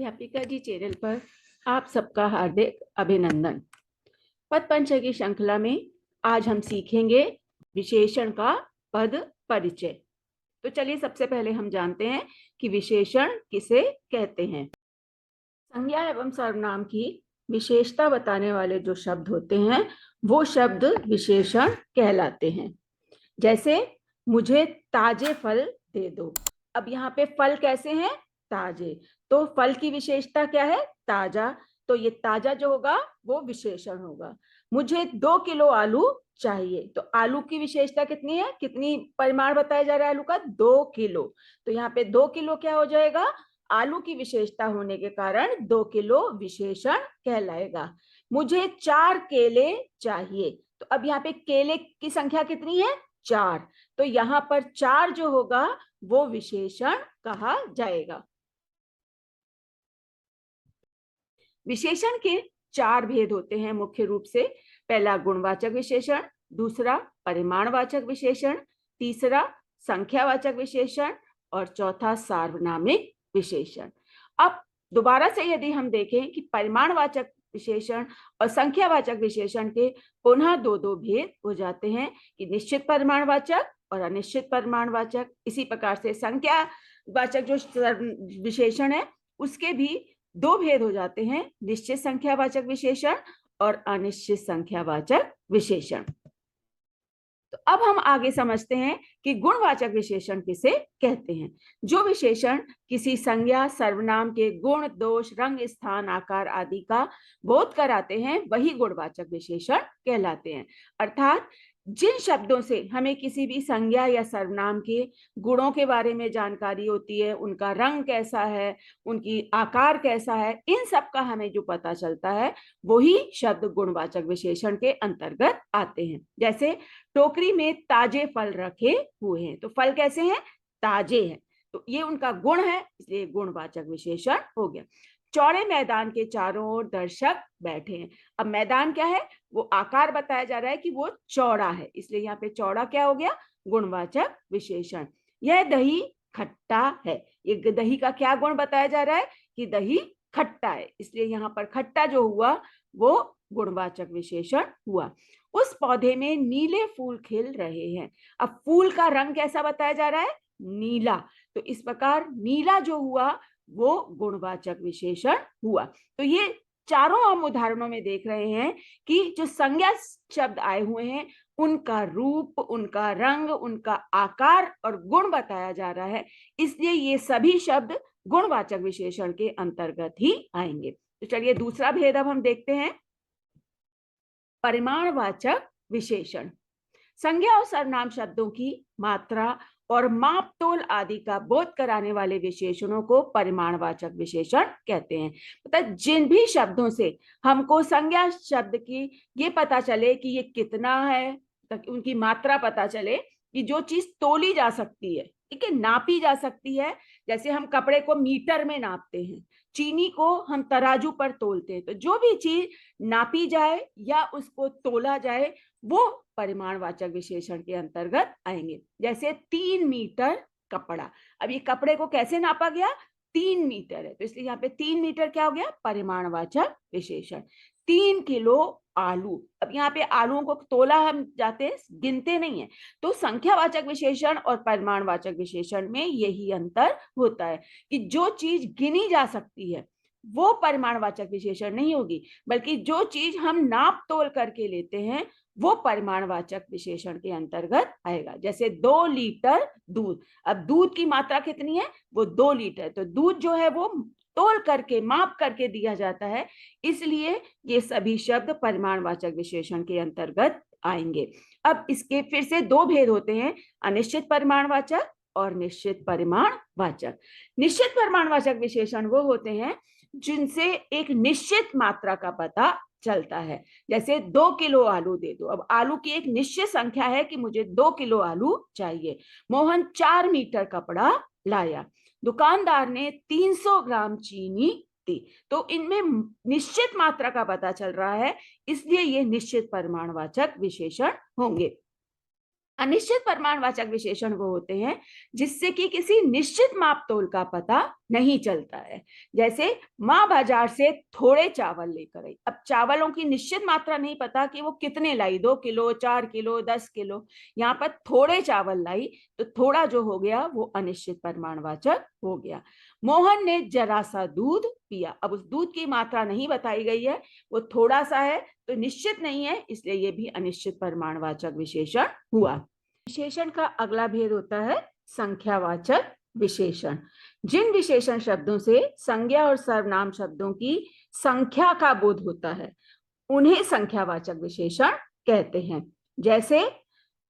अध्यापिका जी चैनल पर आप सबका हार्दिक अभिनंदन। पद परिचय की श्रृंखला में आज हम सीखेंगे विशेषण का पद परिचय। तो चलिए सबसे पहले हम जानते हैं कि विशेषण किसे कहते हैं। संज्ञा एवं सर्वनाम की विशेषता बताने वाले जो शब्द होते हैं वो शब्द विशेषण कहलाते हैं। जैसे मुझे ताजे फल दे दो। अब यहाँ पे फल कैसे हैं? ताजे। तो फल की विशेषता क्या है? ताजा। तो ये ताजा जो होगा वो विशेषण होगा। मुझे 2 किलो आलू चाहिए। तो आलू की विशेषता कितनी है? कितनी परिमाण बताया जा रहा है आलू का? 2 किलो। तो यहाँ पे 2 किलो क्या हो जाएगा? आलू की विशेषता होने के कारण 2 किलो विशेषण कहलाएगा। मुझे 4 केले चाहिए। तो अब यहाँ पे केले की संख्या कितनी है? 4। तो यहां पर 4 जो होगा वो विशेषण कहा जाएगा। विशेषण के 4 भेद होते हैं मुख्य रूप से। पहला गुणवाचक विशेषण, दूसरा परिमाणवाचक विशेषण, तीसरा संख्यावाचक विशेषण और चौथा सार्वनामिक विशेषण। अब दोबारा से यदि हम देखें कि परिमाणवाचक विशेषण और संख्यावाचक विशेषण के पुनः दो भेद हो जाते हैं कि निश्चित परिमाणवाचक और अनिश्चित परिमाणवाचक। इसी प्रकार से संख्यावाचक जो विशेषण है उसके भी 2 भेद हो जाते हैं, निश्चित संख्यावाचक विशेषण और अनिश्चित संख्यावाचक विशेषण। तो अब हम आगे समझते हैं कि गुणवाचक विशेषण किसे कहते हैं। जो विशेषण किसी संज्ञा सर्वनाम के गुण, दोष, रंग, स्थान, आकार आदि का बोध कराते हैं वही गुणवाचक विशेषण कहलाते हैं। अर्थात जिन शब्दों से हमें किसी भी संज्ञा या सर्वनाम के गुणों के बारे में जानकारी होती है, उनका रंग कैसा है, उनकी आकार कैसा है, इन सब का हमें जो पता चलता है वही शब्द गुणवाचक विशेषण के अंतर्गत आते हैं। जैसे टोकरी में ताजे फल रखे हुए हैं। तो फल कैसे हैं? ताजे हैं। तो ये उनका गुण है, इसलिए गुणवाचक विशेषण हो गया। चौड़े मैदान के चारों ओर दर्शक बैठे हैं। अब मैदान क्या है? वो आकार बताया जा रहा है कि वो चौड़ा है, इसलिए यहाँ पे चौड़ा क्या हो गया? गुणवाचक विशेषण। यह दही खट्टा है। ये दही का क्या गुण बताया जा रहा है? कि दही खट्टा है, इसलिए यहाँ पर खट्टा जो हुआ वो गुणवाचक विशेषण हुआ। उस पौधे में नीले फूल खिल रहे हैं। अब फूल का रंग कैसा बताया जा रहा है? नीला। तो इस प्रकार नीला जो हुआ वो गुणवाचक विशेषण हुआ। तो ये चारों हम उदाहरणों में देख रहे हैं कि जो संज्ञा शब्द आए हुए हैं उनका रूप, उनका रंग, उनका आकार और गुण बताया जा रहा है, इसलिए ये सभी शब्द गुणवाचक विशेषण के अंतर्गत ही आएंगे। तो चलिए दूसरा भेद अब हम देखते हैं, परिमाणवाचक विशेषण। संज्ञा और सर्वनाम शब्दों की मात्रा और माप तोल आदि का बोध कराने वाले विशेषणों को परिमाणवाचक विशेषण कहते हैं। मतलब जिन भी शब्दों से हमको संज्ञा शब्द की ये पता चले कि ये कितना है, उनकी मात्रा पता चले कि जो चीज तोली जा सकती है, ठीक है, नापी जा सकती है। जैसे हम कपड़े को मीटर में नापते हैं, चीनी को हम तराजू पर तोलते हैं। तो जो भी चीज नापी जाए या उसको तोला जाए वो परिमाणवाचक विशेषण के अंतर्गत आएंगे। जैसे 3 मीटर कपड़ा। अब ये कपड़े को कैसे नापा गया? 3 मीटर है, तो इसलिए यहाँ पे 3 मीटर क्या हो गया? परिमाणवाचक विशेषण। 3 किलो आलू। अब यहाँ पे आलूओं को तोला हम जाते हैं, गिनते नहीं है। तो संख्यावाचक विशेषण और परिमाणवाचक विशेषण में यही अंतर होता है कि जो चीज गिनी जा सकती है वो परिमाणवाचक विशेषण नहीं होगी, बल्कि जो चीज हम नाप तोल करके लेते हैं वो परिमाणवाचक विशेषण के अंतर्गत आएगा। जैसे 2 लीटर दूध। अब दूध की मात्रा कितनी है? वो 2 लीटर। तो दूध जो है वो तोल करके, माप करके दिया जाता है, इसलिए ये सभी शब्द परिमाणवाचक विशेषण के अंतर्गत आएंगे। अब इसके फिर से 2 भेद होते हैं, अनिश्चित परिमाणवाचक और निश्चित परिमाणवाचक। निश्चित परिमाणवाचक विशेषण वो होते हैं जिनसे एक निश्चित मात्रा का पता चलता है। जैसे 2 किलो आलू दे दो। अब आलू की एक निश्चित संख्या है कि मुझे 2 किलो आलू चाहिए। मोहन 4 मीटर कपड़ा लाया। दुकानदार ने 300 ग्राम चीनी दी। तो इनमें निश्चित मात्रा का पता चल रहा है, इसलिए ये निश्चित परिमाणवाचक विशेषण होंगे। अनिश्चित परिमाणवाचक विशेषण वो होते हैं जिससे कि किसी निश्चित माप तोल का पता नहीं चलता है। जैसे माँ बाजार से थोड़े चावल लेकर आई। अब चावलों की निश्चित मात्रा नहीं पता कि वो कितने लाई, 2 किलो, 4 किलो, 10 किलो। यहाँ पर थोड़े चावल लाई, तो थोड़ा जो हो गया वो अनिश्चित परिमाणवाचक हो गया। मोहन ने जरा सा दूध पिया। अब उस दूध की मात्रा नहीं बताई गई है, वो थोड़ा सा है तो निश्चित नहीं है, इसलिए ये भी अनिश्चित परिमाणवाचक विशेषण हुआ। विशेषण का अगला भेद होता है संख्यावाचक विशेषण। जिन विशेषण शब्दों से संज्ञा और सर्वनाम शब्दों की संख्या का बोध होता है उन्हें संख्यावाचक विशेषण कहते हैं। जैसे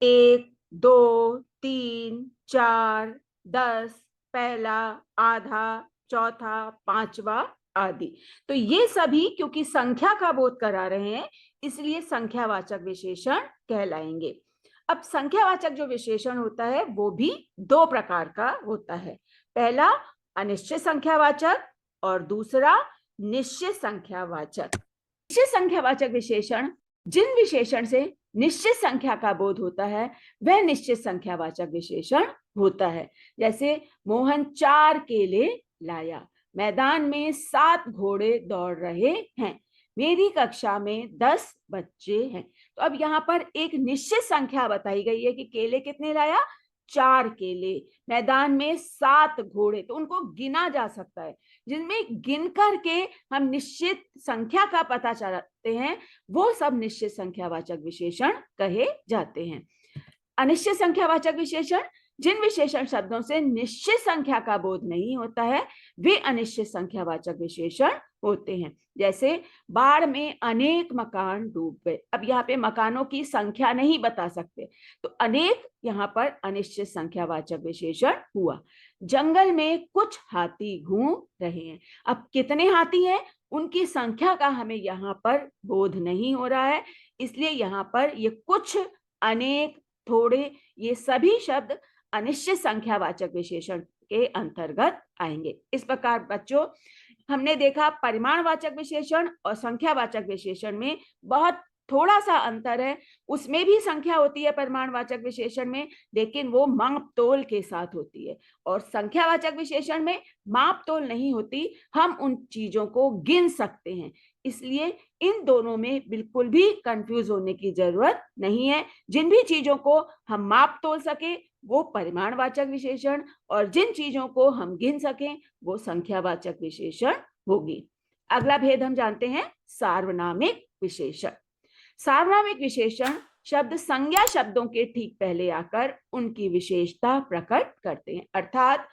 1, 2, 3, 4, 10, पहला, आधा, चौथा, पांचवा आदि। तो ये सभी क्योंकि संख्या का बोध करा रहे हैं, इसलिए संख्यावाचक विशेषण कहलाएंगे। अब संख्यावाचक जो विशेषण होता है वो भी दो प्रकार का होता है। पहला अनिश्चित संख्यावाचक और दूसरा निश्चित संख्यावाचक। निश्चित संख्यावाचक विशेषण जिन विशेषण से निश्चित संख्या का बोध होता है वह निश्चित संख्यावाचक विशेषण होता है। जैसे मोहन 4 केले लाया, मैदान में 7 घोड़े दौड़ रहे हैं, मेरी कक्षा में 10 बच्चे हैं। तो अब यहाँ पर एक निश्चित संख्या बताई गई है कि केले कितने लाया, 4 केले, मैदान में 7 घोड़े, तो उनको गिना जा सकता है। जिनमें गिन करके हम निश्चित संख्या का पता चलाते हैं वो सब निश्चित संख्यावाचक विशेषण कहे जाते हैं। अनिश्चित संख्यावाचक विशेषण जिन विशेषण शब्दों से निश्चित संख्या का बोध नहीं होता है वे अनिश्चित संख्यावाचक विशेषण होते हैं। जैसे बाढ़ में अनेक मकान डूब गए। अब यहाँ पे मकानों की संख्या नहीं बता सकते, तो अनेक यहाँ पर अनिश्चित संख्यावाचक विशेषण हुआ। जंगल में कुछ हाथी घूम रहे हैं। अब कितने हाथी हैं उनकी संख्या का हमें यहाँ पर बोध नहीं हो रहा है, इसलिए यहाँ पर ये कुछ, अनेक, थोड़े, ये सभी शब्द अनिश्चित संख्यावाचक विशेषण के अंतर्गत आएंगे। इस प्रकार बच्चों हमने देखा परिमाणवाचक विशेषण और संख्यावाचक विशेषण में बहुत थोड़ा सा अंतर है। उसमें भी संख्या होती है परिमाणवाचक विशेषण में, लेकिन वो माप तोल के साथ होती है, और संख्यावाचक विशेषण में माप तोल नहीं होती, हम उन चीजों को गिन सकते हैं। इसलिए इन दोनों में बिल्कुल भी कंफ्यूज होने की जरूरत नहीं है। जिन भी चीजों को हम माप तोल सके वो परिमाणवाचक विशेषण, और जिन चीजों को हम गिन सकें वो संख्यावाचक विशेषण होगी। अगला भेद हम जानते हैं सार्वनामिक विशेषण। सार्वनामिक विशेषण शब्द संज्ञा शब्दों के ठीक पहले आकर उनकी विशेषता प्रकट करते हैं। अर्थात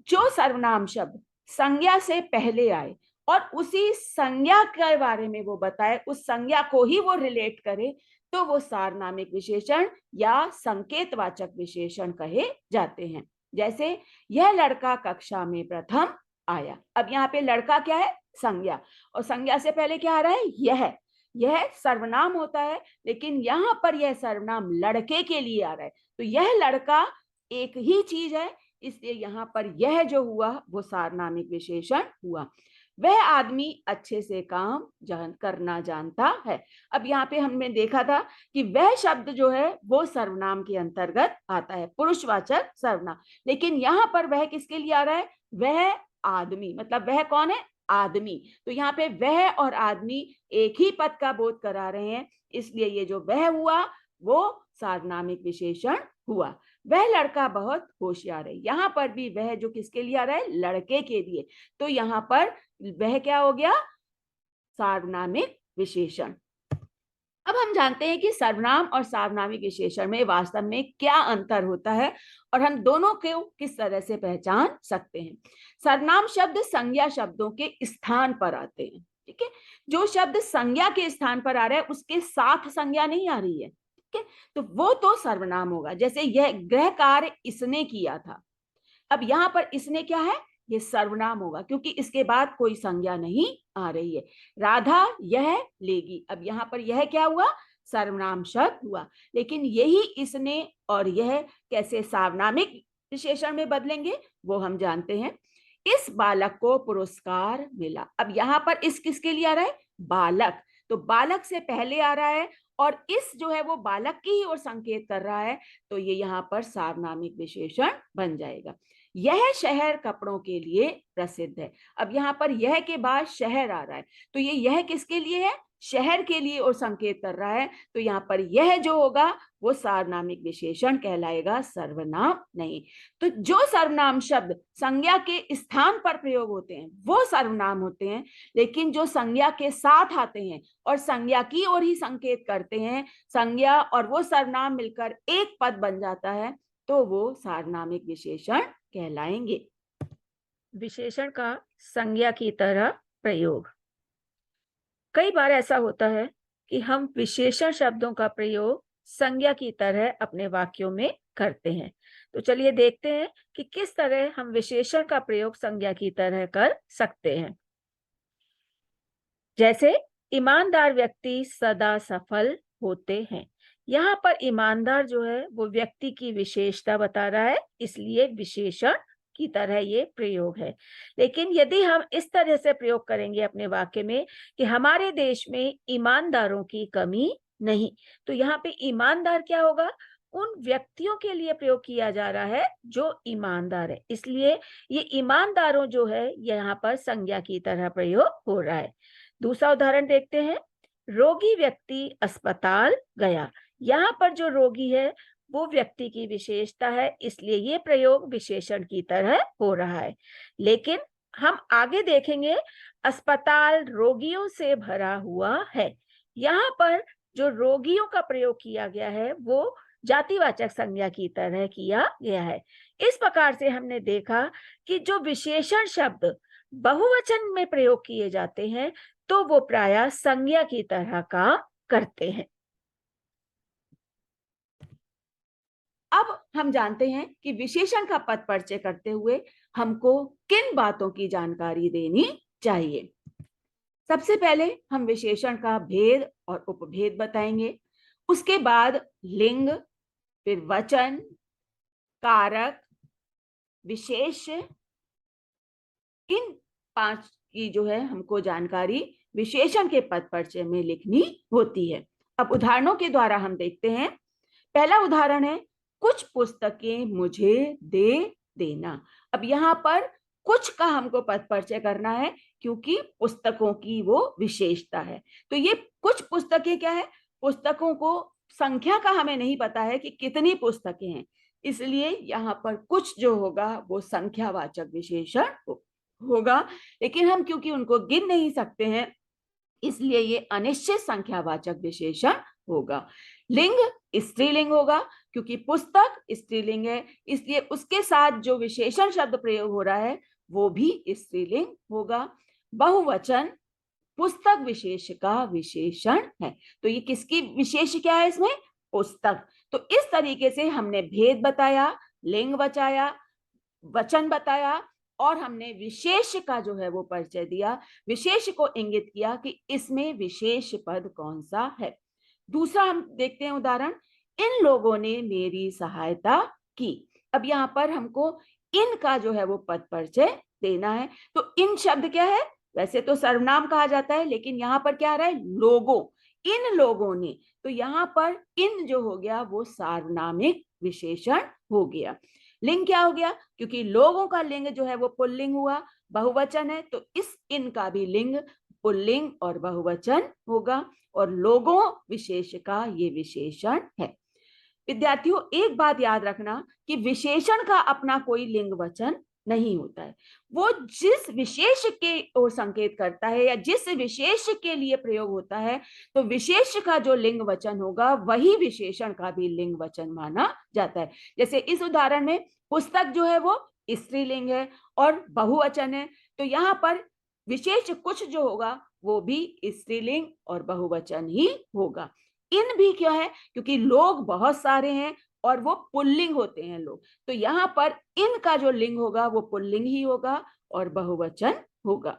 जो सर्वनाम शब्द संज्ञा से पहले आए और उसी संज्ञा के बारे में वो बताए, उस संज्ञा को ही वो रिलेट करे, तो वो सार्वनामिक विशेषण या संकेतवाचक विशेषण कहे जाते हैं। जैसे यह लड़का कक्षा में प्रथम आया। अब यहाँ पे लड़का क्या है, संज्ञा, और संज्ञा से पहले क्या आ रहा है, यह सर्वनाम होता है, लेकिन यहाँ पर यह सर्वनाम लड़के के लिए आ रहा है, तो यह लड़का एक ही चीज है, इसलिए यहाँ पर यह जो हुआ वो सार्वनामिक विशेषण हुआ। वह आदमी अच्छे से काम करना जानता है। अब यहाँ पे हमने देखा था कि वह शब्द जो है वो सर्वनाम के अंतर्गत आता है, पुरुषवाचक सर्वनाम, लेकिन यहाँ पर वह किसके लिए आ रहा है, वह आदमी, मतलब वह कौन है, आदमी। तो यहाँ पे वह और आदमी एक ही पद का बोध करा रहे हैं, इसलिए ये जो वह हुआ वो सार्वनामिक विशेषण हुआ। वह लड़का बहुत होशियार है। यहाँ पर भी वह जो किसके लिए आ रहा है, लड़के के लिए, तो यहाँ पर वह क्या हो गया, सार्वनामिक विशेषण। अब हम जानते हैं कि सर्वनाम और सार्वनामिक विशेषण में वास्तव में क्या अंतर होता है और हम दोनों को किस तरह से पहचान सकते हैं। सर्वनाम शब्द संज्ञा शब्दों के स्थान पर आते हैं, ठीक है। जो शब्द संज्ञा के स्थान पर आ रहा है उसके साथ संज्ञा नहीं आ रही है, ठीक है, तो वो तो सर्वनाम होगा। जैसे यह गृह कार्य इसने किया था, अब यहाँ पर इसने क्या है, ये सर्वनाम होगा क्योंकि इसके बाद कोई संज्ञा नहीं आ रही है। राधा यह लेगी, अब यहाँ पर यह क्या हुआ, सर्वनाम शब्द हुआ, लेकिन यही इसने और यह कैसे सार्वनामिक विशेषण में बदलेंगे वो हम जानते हैं। इस बालक को पुरस्कार मिला। अब यहाँ पर इस किसके लिए आ रहा है, बालक, तो बालक से पहले आ रहा है और इस जो है वो बालक की ही ओर संकेत कर रहा है, तो ये यहाँ पर सार्वनामिक विशेषण बन जाएगा। यह शहर कपड़ों के लिए प्रसिद्ध है। अब यहाँ पर यह के बाद शहर आ रहा है, तो ये यह किसके लिए है? शहर के लिए और संकेत कर रहा है। तो यहाँ पर यह जो होगा वो सार्वनामिक विशेषण कहलाएगा, सर्वनाम नहीं। तो जो सर्वनाम शब्द संज्ञा के स्थान पर प्रयोग होते हैं वो सर्वनाम होते हैं, लेकिन जो संज्ञा के साथ आते हैं और संज्ञा की ओर ही संकेत करते हैं, संज्ञा और वो सर्वनाम मिलकर एक पद बन जाता है, तो वो सार्वनामिक विशेषण कहलाएंगे। विशेषण का संज्ञा की तरह प्रयोग। कई बार ऐसा होता है कि हम विशेषण शब्दों का प्रयोग संज्ञा की तरह अपने वाक्यों में करते हैं। तो चलिए देखते हैं कि किस तरह हम विशेषण का प्रयोग संज्ञा की तरह कर सकते हैं। जैसे ईमानदार व्यक्ति सदा सफल होते हैं। यहाँ पर ईमानदार जो है वो व्यक्ति की विशेषता बता रहा है, इसलिए विशेषण की तरह ये प्रयोग है। लेकिन यदि हम इस तरह से प्रयोग करेंगे अपने वाक्य में कि हमारे देश में ईमानदारों की कमी नहीं, तो यहाँ पे ईमानदार क्या होगा? उन व्यक्तियों के लिए प्रयोग किया जा रहा है जो ईमानदार है, इसलिए ये ईमानदारों जो है यहाँ पर संज्ञा की तरह प्रयोग हो रहा है। दूसरा उदाहरण देखते हैं। रोगी व्यक्ति अस्पताल गया। यहाँ पर जो रोगी है वो व्यक्ति की विशेषता है, इसलिए ये प्रयोग विशेषण की तरह हो रहा है। लेकिन हम आगे देखेंगे, अस्पताल रोगियों से भरा हुआ है। यहाँ पर जो रोगियों का प्रयोग किया गया है वो जातिवाचक संज्ञा की तरह किया गया है। इस प्रकार से हमने देखा कि जो विशेषण शब्द बहुवचन में प्रयोग किए जाते हैं तो वो प्रायः संज्ञा की तरह काम करते हैं। अब हम जानते हैं कि विशेषण का पद परिचय करते हुए हमको किन बातों की जानकारी देनी चाहिए। सबसे पहले हम विशेषण का भेद और उपभेद बताएंगे, उसके बाद लिंग, फिर वचन, कारक, विशेष, इन 5 की जो है हमको जानकारी विशेषण के पद परिचय में लिखनी होती है। अब उदाहरणों के द्वारा हम देखते हैं। पहला उदाहरण है, कुछ पुस्तकें मुझे दे देना। अब यहाँ पर कुछ का हमको पद परिचय करना है क्योंकि पुस्तकों की वो विशेषता है। तो ये कुछ पुस्तकें क्या है? पुस्तकों को संख्या का हमें नहीं पता है कि कितनी पुस्तकें हैं, इसलिए यहाँ पर कुछ जो होगा वो संख्यावाचक विशेषण होगा, लेकिन हम क्योंकि उनको गिन नहीं सकते हैं इसलिए ये अनिश्चित संख्यावाचक विशेषण होगा। लिंग स्त्रीलिंग होगा, क्योंकि पुस्तक स्त्रीलिंग है, इसलिए उसके साथ जो विशेषण शब्द प्रयोग हो रहा है वो भी स्त्रीलिंग होगा। बहुवचन पुस्तक विशेष का विशेषण है, तो ये किसकी विशेष क्या है इसमें? पुस्तक। तो इस तरीके से हमने भेद बताया, लिंग बचाया, वचन बताया और हमने विशेष का जो है वो परिचय दिया, विशेष को इंगित किया कि इसमें विशेष पद कौन सा है। दूसरा हम देखते हैं उदाहरण, इन लोगों ने मेरी सहायता की। अब यहाँ पर हमको इन का जो है वो पद परिचय देना है। तो इन शब्द क्या है? वैसे तो सर्वनाम कहा जाता है, लेकिन यहाँ पर क्या आ रहा है? लोगों, इन लोगों ने। तो यहाँ पर इन जो हो गया वो सार्वनामिक विशेषण हो गया। लिंग क्या हो गया? क्योंकि लोगों का लिंग जो है वो पुल्लिंग हुआ, बहुवचन है, तो इस इन का भी लिंग पुल्लिंग और बहुवचन होगा, और लोगों विशेष का ये विशेषण है। विद्यार्थियों, एक बात याद रखना कि विशेषण का अपना कोई लिंग वचन नहीं होता है। वो जिस विशेष के ओर संकेत करता है या जिस विशेष के लिए प्रयोग होता है, तो विशेष का जो लिंग वचन होगा वही विशेषण का भी लिंग वचन माना जाता है। जैसे इस उदाहरण में पुस्तक जो है वो स्त्रीलिंग है और बहुवचन है, तो यहाँ पर विशेष कुछ जो होगा वो भी स्त्रीलिंग और बहुवचन ही होगा। इन भी क्या है? क्योंकि लोग बहुत सारे हैं और वो पुल्लिंग होते हैं लोग, तो यहाँ पर इन का जो लिंग होगा वो पुल्लिंग ही होगा और बहुवचन होगा।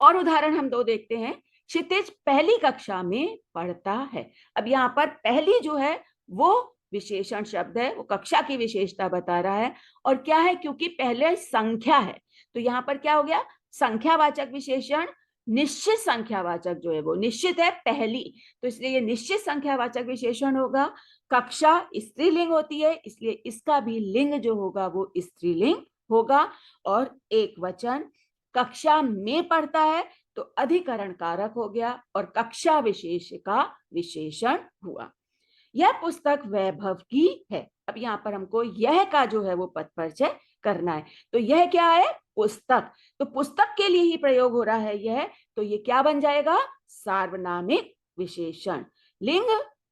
और उदाहरण हम 2 देखते हैं। क्षितिज पहली कक्षा में पढ़ता है। अब यहाँ पर पहली जो है वो विशेषण शब्द है, वो कक्षा की विशेषता बता रहा है। और क्या है? क्योंकि पहले संख्या है, तो यहाँ पर क्या हो गया? संख्यावाचक विशेषण निश्चित संख्यावाचक जो है वो निश्चित है पहली, तो इसलिए ये निश्चित संख्यावाचक विशेषण होगा। कक्षा स्त्रीलिंग होती है, इसलिए इसका भी लिंग जो होगा वो स्त्रीलिंग होगा। और एक वचन कक्षा में पढ़ता है तो अधिकरण कारक हो गया और कक्षा विशेष का विशेषण हुआ। यह पुस्तक वैभव की है। अब यहाँ पर हमको यह का जो है वो पद परिचय करना है। तो यह क्या है? पुस्तक। तो पुस्तक के लिए ही प्रयोग हो रहा है यह, तो ये क्या बन जाएगा? सार्वनामिक विशेषण। लिंग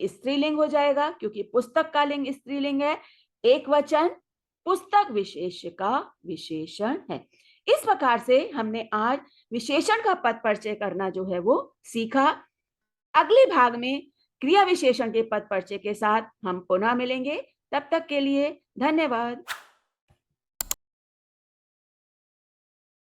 स्त्रीलिंग हो जाएगा क्योंकि पुस्तक का लिंग स्त्रीलिंग है। एक वचन पुस्तक विशेष का विशेषण है। इस प्रकार से हमने आज विशेषण का पद परिचय करना जो है वो सीखा। अगले भाग में क्रिया विशेषण के पद परिचय के साथ हम पुनः मिलेंगे। तब तक के लिए धन्यवाद।